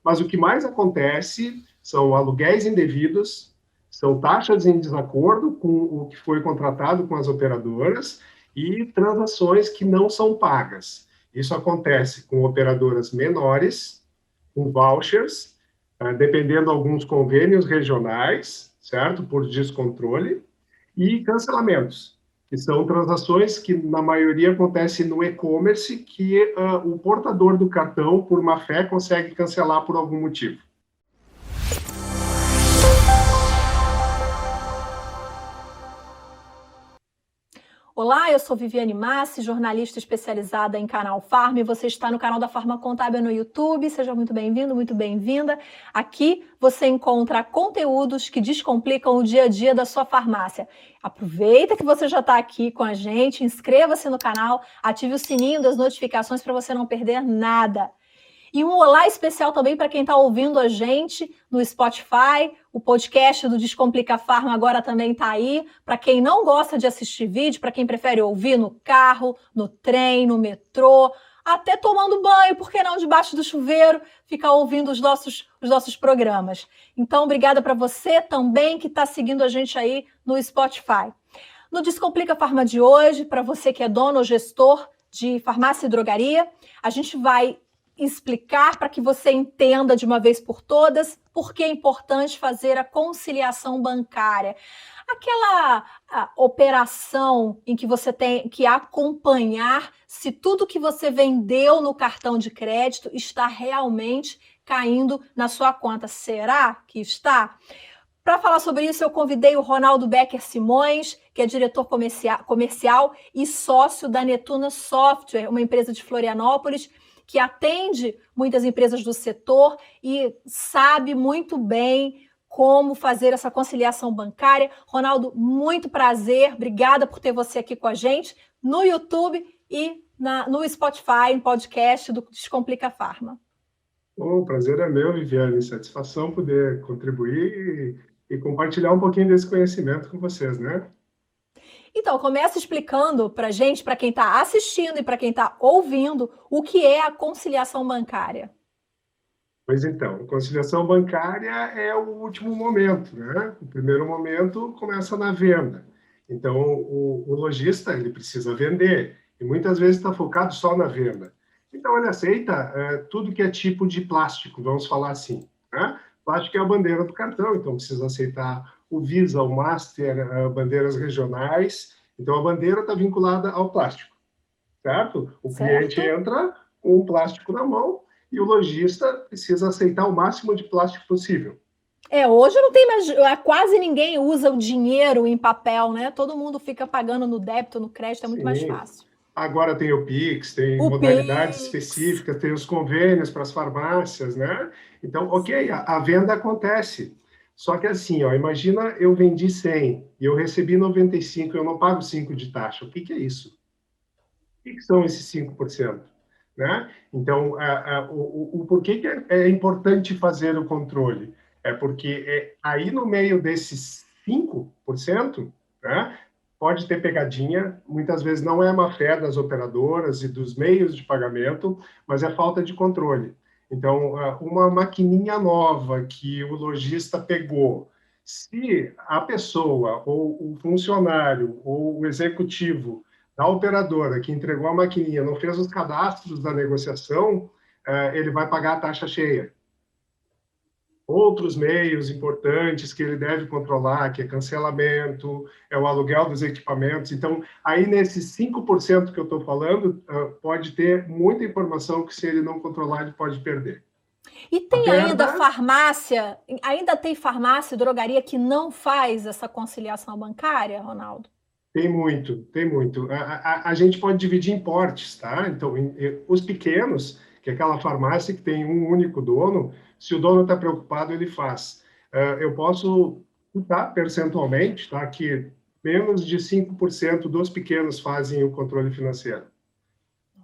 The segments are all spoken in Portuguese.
Mas o que mais acontece são aluguéis indevidos, são taxas em desacordo com o que foi contratado com as operadoras e transações que não são pagas. Isso acontece com operadoras menores, com vouchers, dependendo de alguns convênios regionais, certo? Por descontrole, e cancelamentos, que são transações que, na maioria, acontecem no e-commerce, que o portador do cartão, por má fé, consegue cancelar por algum motivo. Olá, eu sou Viviane Massi, jornalista especializada em Canal Farm, e você está no canal da Farma Contábil no YouTube. Seja muito bem-vindo, muito bem-vinda. Aqui você encontra conteúdos que descomplicam o dia a dia da sua farmácia. Aproveita que você já está aqui com a gente, inscreva-se no canal, ative o sininho das notificações para você não perder nada. E um olá especial também para quem está ouvindo a gente no Spotify. O podcast do Descomplica Farma agora também está aí. Para quem não gosta de assistir vídeo, para quem prefere ouvir no carro, no trem, no metrô, até tomando banho, por que não debaixo do chuveiro, ficar ouvindo os nossos programas. Então, obrigada para você também que está seguindo a gente aí no Spotify. No Descomplica Farma de hoje, para você que é dono ou gestor de farmácia e drogaria, a gente vai explicar para que você entenda de uma vez por todas por que é importante fazer a conciliação bancária. Aquela operação em que você tem que acompanhar se tudo que você vendeu no cartão de crédito está realmente caindo na sua conta. Será que está? Para falar sobre isso, eu convidei o Ronaldo Becker Simões, que é diretor comercial e sócio da Netuna Software, uma empresa de Florianópolis, que atende muitas empresas do setor e sabe muito bem como fazer essa conciliação bancária. Ronaldo, muito prazer, obrigada por ter você aqui com a gente no YouTube e no Spotify, em podcast do Descomplica Farma. O prazer é meu, Viviane, satisfação poder contribuir e compartilhar um pouquinho desse conhecimento com vocês, né? Então, começa explicando para a gente, para quem está assistindo e para quem está ouvindo, o que é a conciliação bancária. Pois então, conciliação bancária é o último momento, né? O primeiro momento começa na venda. Então, o lojista ele precisa vender e muitas vezes está focado só na venda. Então, ele aceita tudo que é tipo de plástico, vamos falar assim, né? Plástico é a bandeira do cartão, então precisa aceitar o Visa, o Master, bandeiras regionais. Então, a bandeira está vinculada ao plástico, certo? O cliente entra com um plástico na mão e o lojista precisa aceitar o máximo de plástico possível. Hoje não tem mais, quase ninguém usa o dinheiro em papel, né? Todo mundo fica pagando no débito, no crédito, é muito mais fácil. Agora tem o Pix, tem modalidades específicas, tem os convênios para as farmácias, né? Então, ok, a venda acontece. Só que assim, ó, imagina eu vendi 100 e eu recebi 95, eu não pago 5 de taxa. O que é isso? O que são esses 5%? Né? Então, o porquê que é importante fazer o controle? É porque aí no meio desses 5%, né, pode ter pegadinha, muitas vezes não é má fé das operadoras e dos meios de pagamento, mas é falta de controle. Então, uma maquininha nova que o lojista pegou, se a pessoa, ou o funcionário, ou o executivo da operadora que entregou a maquininha não fez os cadastros da negociação, ele vai pagar a taxa cheia. Outros meios importantes que ele deve controlar, que é cancelamento, é o aluguel dos equipamentos. Então, aí nesses 5% que eu estou falando, pode ter muita informação que se ele não controlar, ele pode perder. E tem ainda tem farmácia, drogaria que não faz essa conciliação bancária, Ronaldo? Tem muito, tem muito. A gente pode dividir em portes, tá? Então, os pequenos, que é aquela farmácia que tem um único dono, se o dono está preocupado, ele faz. Eu posso chutar percentualmente, tá? Que menos de 5% dos pequenos fazem o controle financeiro.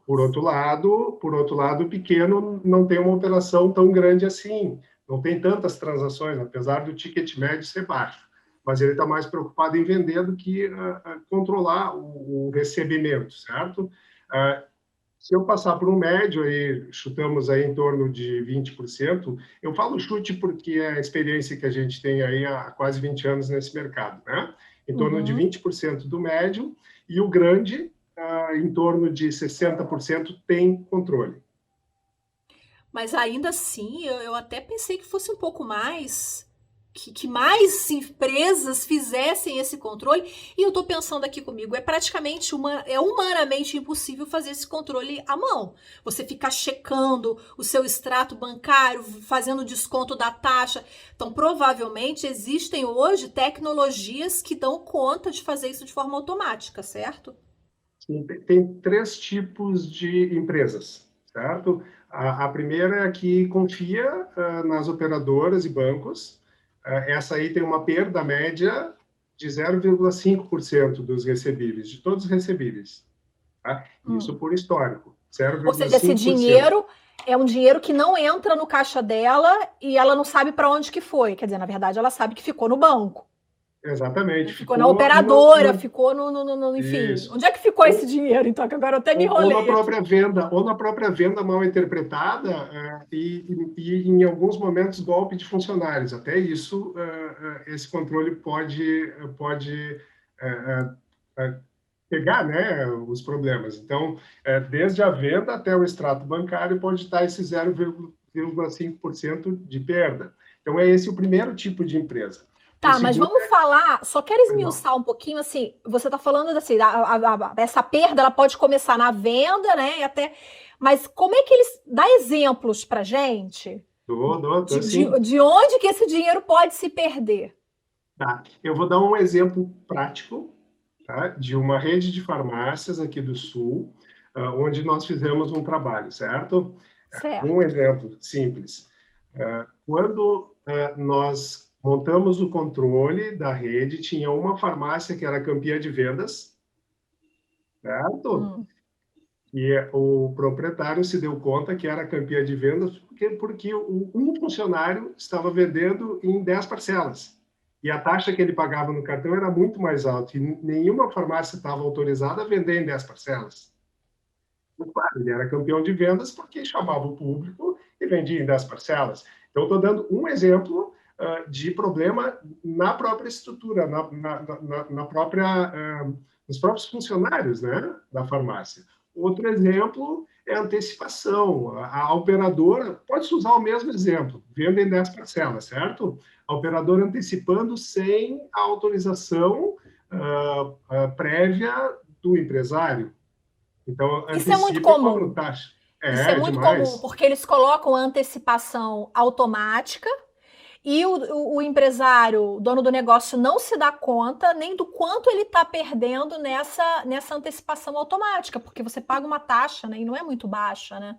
Por outro lado, o pequeno não tem uma operação tão grande assim, não tem tantas transações, apesar do ticket médio ser baixo. Mas ele está mais preocupado em vender do que controlar o recebimento, certo? Se eu passar por um médio, aí chutamos aí em torno de 20%, eu falo chute porque é a experiência que a gente tem aí há quase 20 anos nesse mercado, né? Em torno de 20% do médio, e o grande, em torno de 60% tem controle. Mas ainda assim, eu até pensei que fosse um pouco mais. Que mais empresas fizessem esse controle. E eu estou pensando aqui comigo, é humanamente impossível fazer esse controle à mão. Você ficar checando o seu extrato bancário, fazendo desconto da taxa. Então, provavelmente, existem hoje tecnologias que dão conta de fazer isso de forma automática, certo? Sim, tem três tipos de empresas, certo? A primeira é a que confia nas operadoras e bancos. Essa aí tem uma perda média de 0,5% dos recebíveis, de todos os recebíveis. Tá? Isso por histórico, Ou seja, esse 0,5%. dinheiro é um dinheiro que não entra no caixa dela e ela não sabe para onde que foi. Quer dizer, na verdade, ela sabe que ficou no banco. Exatamente, Ficou na ficou operadora, ficou enfim. isso. Onde é que ficou esse dinheiro, então? Que agora eu até me Ou na enrolei aqui. própria venda, ou na própria venda mal interpretada, e em alguns momentos golpe de funcionários. Até isso, esse controle pode pegar, né, os problemas. Então, desde a venda até o extrato bancário pode estar esse 0,5% de perda. Então, é esse o primeiro tipo de empresa. O Tá, mas segundo, vamos falar, só quero não. esmiuçar um pouquinho, assim, você está falando assim, essa perda, ela pode começar na venda, né, mas como é que eles, dá exemplos pra gente Tô, sim. de onde que esse dinheiro pode se perder? Tá. Eu vou dar um exemplo prático, tá, de uma rede de farmácias aqui do Sul, onde nós fizemos um trabalho, certo? Um Certo. exemplo simples. Quando nós montamos o controle da rede, tinha uma farmácia que era campeã de vendas, certo? Hum. E o proprietário se deu conta que era campeã de vendas porque um funcionário estava vendendo em 10 parcelas. E a taxa que ele pagava no cartão era muito mais alta. E nenhuma farmácia estava autorizada a vender em 10 parcelas. Então, claro, ele era campeão de vendas porque chamava o público e vendia em 10 parcelas. Então, estou dando um exemplo de problema na própria estrutura, na própria, nos próprios funcionários, né, da farmácia. Outro exemplo é a antecipação. A operadora, pode usar o mesmo exemplo, venda em 10 parcelas, certo? A operadora antecipando sem a autorização prévia do empresário. Então, Isso é muito antecipa e cobra comum. taxa. Isso é É, muito comum, demais. porque eles colocam a antecipação automática e o empresário, o dono do negócio, não se dá conta nem do quanto ele está perdendo nessa antecipação automática, porque você paga uma taxa, né, e não é muito baixa, né?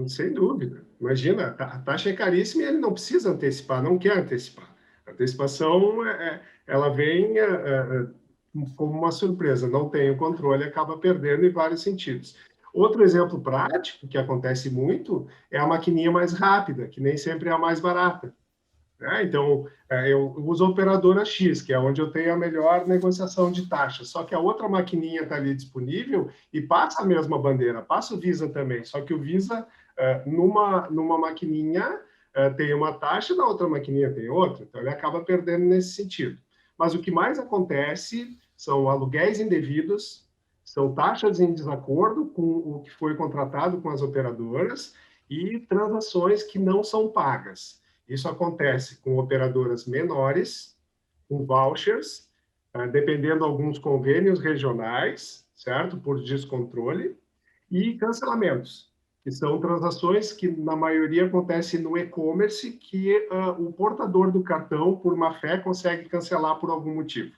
Sem dúvida. Imagina, a taxa é caríssima e ele não precisa antecipar, não quer antecipar. A antecipação, ela vem como uma surpresa, não tem o controle, acaba perdendo em vários sentidos. Outro exemplo prático, que acontece muito, é a maquininha mais rápida, que nem sempre é a mais barata. Né? Então, eu uso a operadora X, que é onde eu tenho a melhor negociação de taxa. Só que a outra maquininha está ali disponível e passa a mesma bandeira, passa o Visa também. Só que o Visa, numa maquininha, tem uma taxa, na outra maquininha tem outra. Então, ele acaba perdendo nesse sentido. Mas o que mais acontece são aluguéis indevidos, são taxas em desacordo com o que foi contratado com as operadoras e transações que não são pagas. Isso acontece com operadoras menores, com vouchers, dependendo de alguns convênios regionais, certo? Por descontrole, e cancelamentos, que são transações que, na maioria, acontecem no e-commerce, que o portador do cartão, por má fé, consegue cancelar por algum motivo.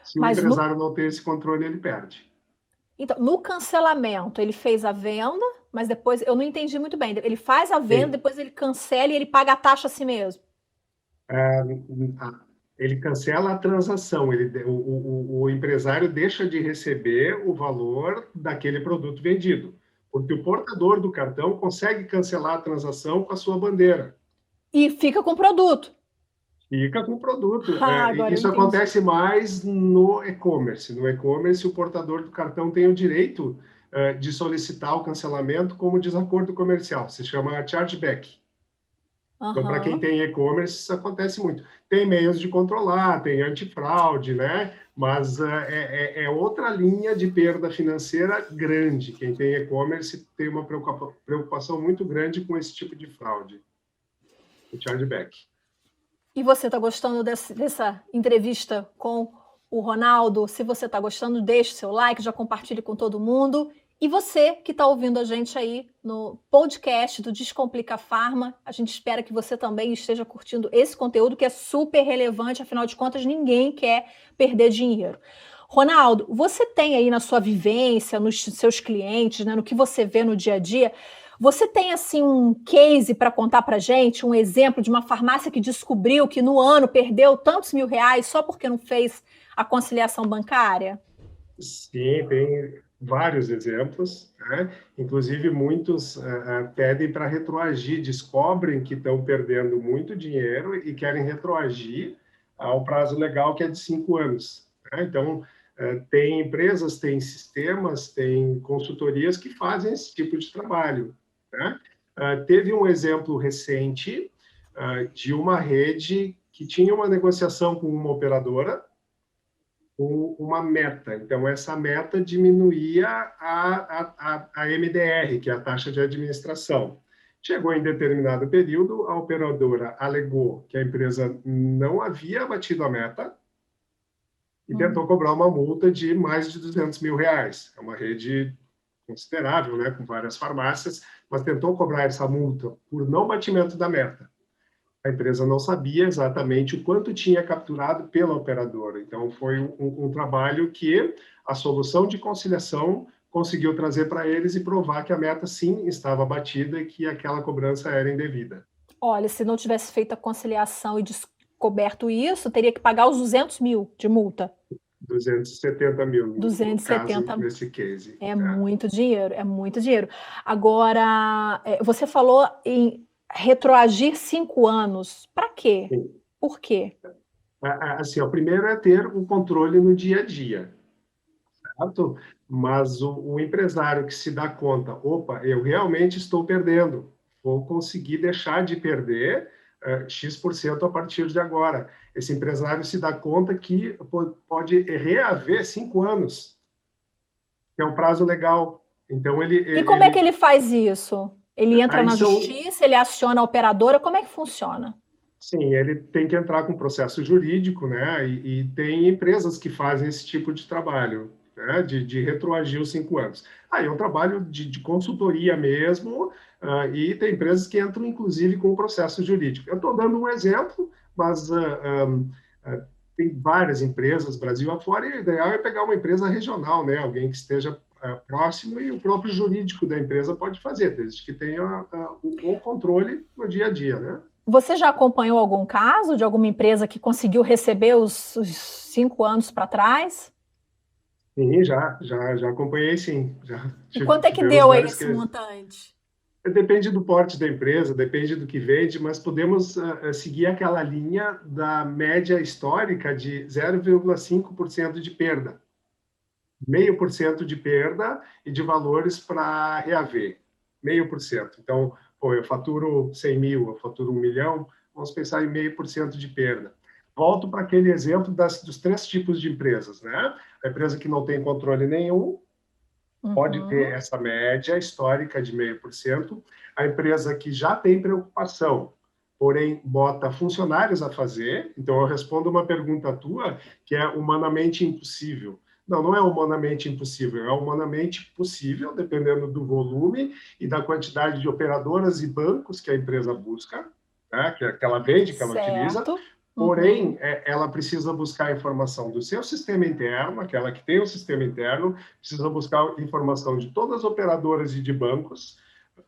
Se o Mas no, empresário não tem esse controle, ele perde. então, no cancelamento, ele fez a venda, mas depois eu não entendi muito bem. Ele faz a venda, Sim. depois ele cancela e ele paga a taxa a si mesmo. Ele cancela a transação, o empresário deixa de receber o valor daquele produto vendido, porque o portador do cartão consegue cancelar a transação com a sua bandeira. E fica com o produto. Fica com o produto. Ah, agora eu Isso entendi. acontece mais no e-commerce. No e-commerce, o portador do cartão tem o direito de solicitar o cancelamento como desacordo comercial. Se chama chargeback. Então, para quem tem e-commerce, isso acontece muito. Tem meios de controlar, tem antifraude, né? Mas é outra linha de perda financeira grande. Quem tem e-commerce tem uma preocupação muito grande com esse tipo de fraude, o chargeback. E você está gostando dessa entrevista com o Ronaldo? Se você está gostando, deixe seu like, já compartilhe com todo mundo. E você que está ouvindo a gente aí no podcast do Descomplica Farma, a gente espera que você também esteja curtindo esse conteúdo que é super relevante, afinal de contas, ninguém quer perder dinheiro. Ronaldo, você tem aí na sua vivência, nos seus clientes, né, no que você vê no dia a dia, você tem assim um case para contar para a gente, um exemplo de uma farmácia que descobriu que no ano perdeu tantos mil reais só porque não fez a conciliação bancária? Sim, tem vários exemplos, né? Inclusive muitos pedem para retroagir, descobrem que estão perdendo muito dinheiro e querem retroagir ao prazo legal que é de 5 anos, né? Então, tem empresas, tem sistemas, tem consultorias que fazem esse tipo de trabalho, né? Teve um exemplo recente de uma rede que tinha uma negociação com uma operadora, uma meta. Então, essa meta diminuía a MDR, que é a taxa de administração. Chegou em determinado período, a operadora alegou que a empresa não havia batido a meta e tentou cobrar uma multa de mais de 200 mil reais. É uma rede considerável, né, com várias farmácias, mas tentou cobrar essa multa por não batimento da meta. A empresa não sabia exatamente o quanto tinha capturado pela operadora. Então, foi um trabalho que a solução de conciliação conseguiu trazer para eles e provar que a meta, sim, estava batida e que aquela cobrança era indevida. Olha, se não tivesse feito a conciliação e descoberto isso, teria que pagar os 200 mil de multa. 270 mil, 270 no caso, nesse case. É muito dinheiro, é muito dinheiro. Agora, você falou em retroagir 5 anos. Para quê? Sim. Por quê? Assim, o primeiro é ter o controle no dia a dia, certo? Mas o empresário que se dá conta, opa, eu realmente estou perdendo, vou conseguir deixar de perder X% a partir de agora. Esse empresário se dá conta que pode reaver 5 anos, que é um prazo legal. Então, E como é que ele faz isso? Ele entra na justiça, ele aciona a operadora, como é que funciona? Sim, ele tem que entrar com processo jurídico, né? E tem empresas que fazem esse tipo de trabalho, né? De retroagir os 5 anos. Aí é um trabalho de consultoria mesmo, e tem empresas que entram, inclusive, com o processo jurídico. Eu estou dando um exemplo, mas tem várias empresas, Brasil afora, e o ideal é pegar uma empresa regional, né? Alguém que esteja próximo, e o próprio jurídico da empresa pode fazer, desde que tenha o controle no dia a dia, né? Você já acompanhou algum caso de alguma empresa que conseguiu receber os 5 anos para trás? Sim, já acompanhei, sim. E quanto é que deu aí esse montante? Depende do porte da empresa, depende do que vende, mas podemos seguir aquela linha da média histórica de 0,5% de perda. 0,5% de perda e de valores para reaver. 0,5%. Então, eu faturo 100 mil, eu faturo 1 milhão, vamos pensar em 0,5% de perda. Volto para aquele exemplo dos 3 tipos de empresas, né? A empresa que não tem controle nenhum pode ter essa média histórica de 0,5%. A empresa que já tem preocupação, porém bota funcionários a fazer. Então, eu respondo uma pergunta tua, que é humanamente impossível. Não é humanamente impossível, é humanamente possível, dependendo do volume e da quantidade de operadoras e bancos que a empresa busca, né, que ela vende, que ela utiliza. Porém, ela precisa buscar a informação do seu sistema interno, aquela que tem o sistema interno, precisa buscar informação de todas as operadoras e de bancos,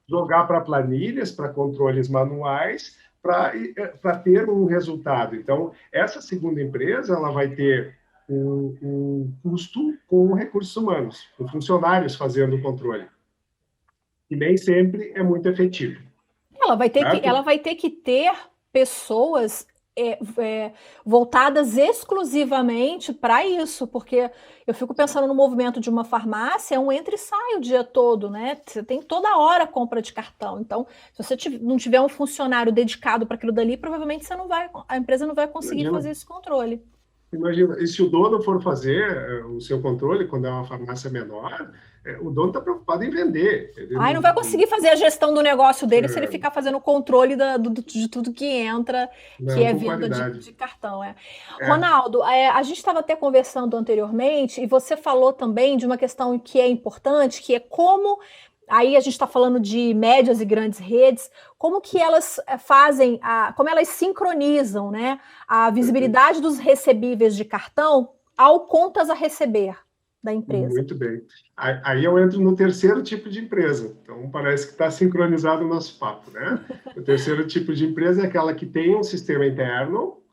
jogar para planilhas, para controles manuais, para ter um resultado. Então, essa segunda empresa ela vai ter um custo com recursos humanos, com funcionários fazendo o controle. E nem sempre é muito efetivo. Ela vai ter que ter pessoas voltadas exclusivamente para isso, porque eu fico pensando no movimento de uma farmácia, é um entra e sai o dia todo, né? Você tem toda hora compra de cartão. Então, se você não tiver um funcionário dedicado para aquilo dali, provavelmente a empresa não vai conseguir fazer esse controle. Imagina, e se o dono for fazer o seu controle, quando é uma farmácia menor, o dono está preocupado em vender. Ele não vai conseguir fazer a gestão do negócio dele se ele ficar fazendo o controle de tudo que entra, que é venda de cartão. Ronaldo, a gente estava até conversando anteriormente, e você falou também de uma questão que é importante, que é como... Aí a gente está falando de médias e grandes redes, como que elas fazem, como elas sincronizam, né, a visibilidade dos recebíveis de cartão ao contas a receber da empresa. Muito bem. Aí eu entro no terceiro tipo de empresa. Então, parece que está sincronizado o nosso papo, né? O terceiro tipo de empresa é aquela que tem um sistema interno.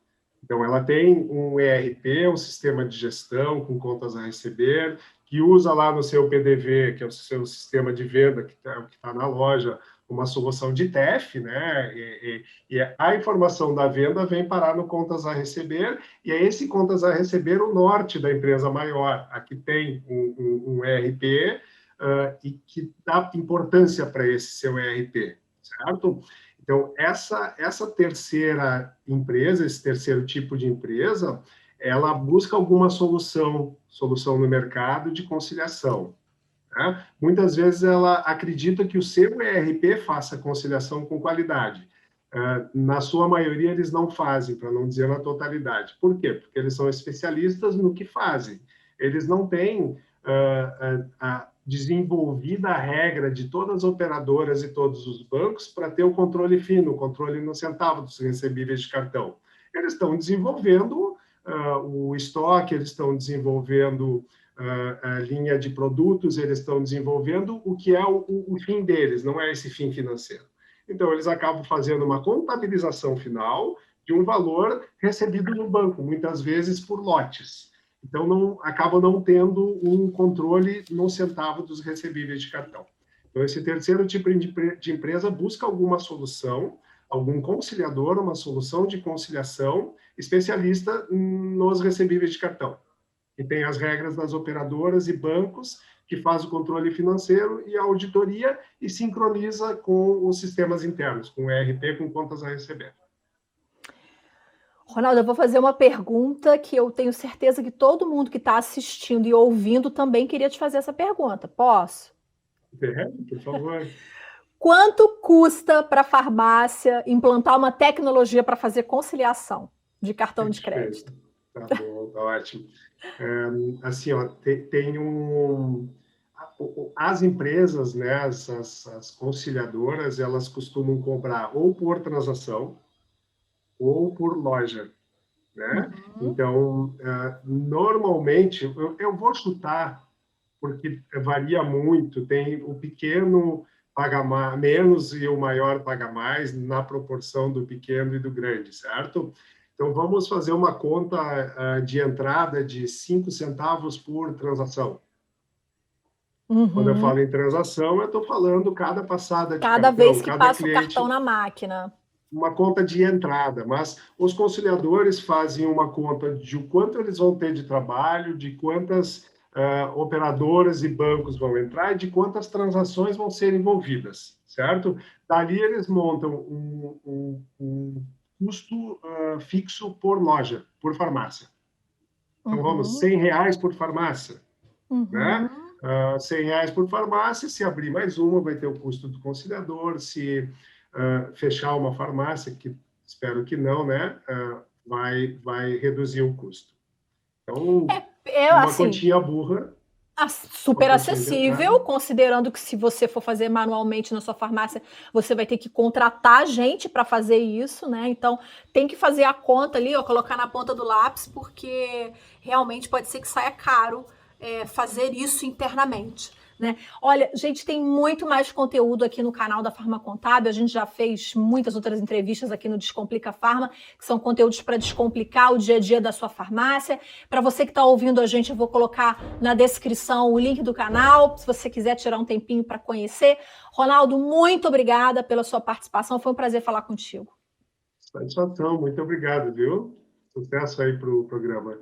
Então, ela tem um ERP, um sistema de gestão com contas a receber, que usa lá no seu PDV, que é o seu sistema de venda que tá na loja, uma solução de TEF, né? E a informação da venda vem parar no contas a receber, e é esse contas a receber o norte da empresa maior, a que tem um ERP e que dá importância para esse seu ERP, certo? Então, essa terceira empresa, esse terceiro tipo de empresa, ela busca alguma solução no mercado de conciliação. Né? Muitas vezes ela acredita que o seu ERP faça conciliação com qualidade. Na sua maioria, eles não fazem, para não dizer na totalidade. Por quê? Porque eles são especialistas no que fazem. Eles não têm desenvolvida a regra de todas as operadoras e todos os bancos para ter o controle fino, o controle no centavo dos recebíveis de cartão. Eles estão desenvolvendo o estoque, eles estão desenvolvendo a linha de produtos, eles estão desenvolvendo o que é o fim deles, não é esse fim financeiro. Então, eles acabam fazendo uma contabilização final de um valor recebido no banco, muitas vezes por lotes. Então, acaba não tendo um controle no centavo dos recebíveis de cartão. Então, esse terceiro tipo de empresa busca alguma solução, algum conciliador, uma solução de conciliação especialista nos recebíveis de cartão. E tem as regras das operadoras e bancos, que faz o controle financeiro e a auditoria e sincroniza com os sistemas internos, com o ERP, com contas a receber. Ronaldo, eu vou fazer uma pergunta que eu tenho certeza que todo mundo que está assistindo e ouvindo também queria te fazer essa pergunta. Posso? Por favor. Quanto custa para a farmácia implantar uma tecnologia para fazer conciliação de cartão de crédito? Tá bom, tá ótimo. Assim, ó, as empresas, né, as conciliadoras, elas costumam cobrar ou por transação ou por loja, né? Então, normalmente, eu vou chutar, porque varia muito, tem o pequeno paga menos e o maior paga mais na proporção do pequeno e do grande, certo? Então, vamos fazer uma conta de entrada de 5 centavos por transação. Quando eu falo em transação, eu estou falando cada passada de cada cartão, vez que passa o cartão na máquina. Uma conta de entrada, mas os conciliadores fazem uma conta de o quanto eles vão ter de trabalho, de quantas operadoras e bancos vão entrar e de quantas transações vão ser envolvidas, certo? Dali eles montam um custo fixo por loja, por farmácia. Então, vamos, R$100 por farmácia, né? R$100 por farmácia, se abrir mais uma, vai ter o custo do conciliador, se fechar uma farmácia, que espero que não, né? Vai reduzir o custo. Então, uma assim, continha burra. Super acessível, considerando que se você for fazer manualmente na sua farmácia, você vai ter que contratar gente para fazer isso, né? Então, tem que fazer a conta ali, ó, colocar na ponta do lápis, porque realmente pode ser que saia caro fazer isso internamente. Né? Olha, gente, tem muito mais conteúdo aqui no canal da Farma Contábil. A gente já fez muitas outras entrevistas aqui no Descomplica Farma, que são conteúdos para descomplicar o dia a dia da sua farmácia. Para você que está ouvindo a gente, eu vou colocar na descrição o link do canal, se você quiser tirar um tempinho para conhecer. Ronaldo, muito obrigada pela sua participação. Foi um prazer falar contigo. Satisfação, muito obrigado, viu? Sucesso aí para o programa.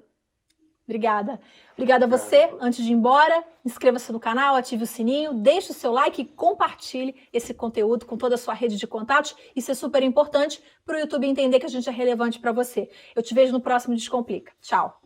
Obrigada. Obrigada a você. Antes de ir embora, inscreva-se no canal, ative o sininho, deixe o seu like e compartilhe esse conteúdo com toda a sua rede de contatos. Isso é super importante para o YouTube entender que a gente é relevante para você. Eu te vejo no próximo Descomplica. Tchau.